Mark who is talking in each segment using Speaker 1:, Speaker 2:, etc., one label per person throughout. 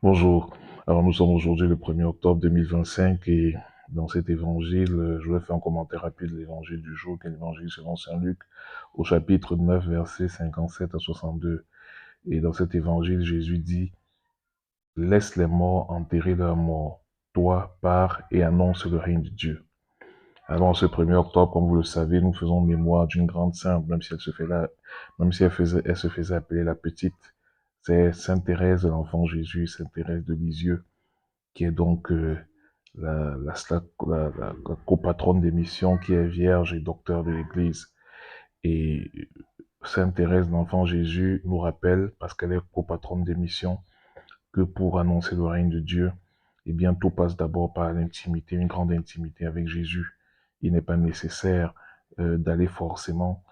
Speaker 1: Bonjour. Alors nous sommes aujourd'hui le 1er octobre 2025 et dans cet évangile, je vais faire un commentaire rapide de l'évangile du jour, qui est l'évangile selon Saint Luc, au chapitre 9, versets 57 à 62. Et dans cet évangile, Jésus dit, laisse les morts enterrer leurs morts. Toi, pars et annonce le règne de Dieu. Alors, ce 1er octobre, comme vous le savez, nous faisons mémoire d'une grande sainte, même si elle se fait là, même si elle se faisait appeler la petite. C'est Sainte Thérèse de l'Enfant Jésus, Sainte Thérèse de Lisieux, qui est donc la copatronne des missions, qui est vierge et docteur de l'Église. Et Sainte Thérèse de l'Enfant Jésus nous rappelle, parce qu'elle est copatronne des missions, que pour annoncer le règne de Dieu, eh bien, tout passe d'abord par l'intimité, une grande intimité avec Jésus. Il n'est pas nécessaire d'aller forcément,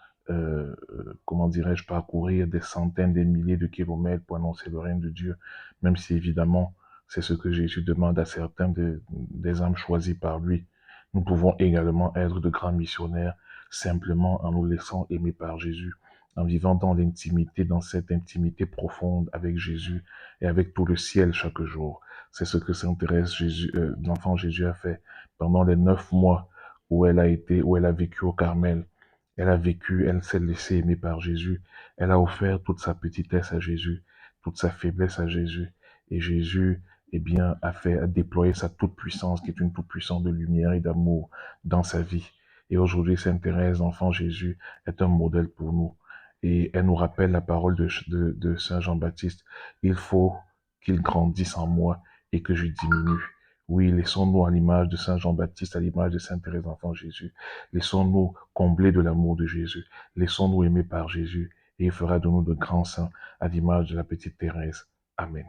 Speaker 1: comment dirais-je, parcourir des centaines, des milliers de kilomètres pour annoncer le règne de Dieu, même si évidemment, c'est ce que Jésus demande à certains des âmes choisies par lui. Nous pouvons également être de grands missionnaires simplement en nous laissant aimer par Jésus, en vivant dans l'intimité, dans cette intimité profonde avec Jésus et avec tout le ciel chaque jour. C'est ce que Sainte Thérèse l'enfant Jésus a fait pendant les 9 mois où elle a vécu au Carmel. Elle a vécu, elle s'est laissée aimer par Jésus. Elle a offert toute sa petitesse à Jésus, toute sa faiblesse à Jésus. Et Jésus, eh bien, a déployé sa toute-puissance, qui est une toute-puissance de lumière et d'amour dans sa vie. Et aujourd'hui, Sainte Thérèse, l'enfant Jésus, est un modèle pour nous. Et elle nous rappelle la parole de Saint Jean-Baptiste. Il faut qu'il grandisse en moi et que je diminue. Oui, laissons-nous à l'image de Saint Jean-Baptiste, à l'image de Sainte Thérèse d'Enfant Jésus. Laissons-nous combler de l'amour de Jésus. Laissons-nous aimer par Jésus et il fera de nous de grands saints à l'image de la petite Thérèse. Amen.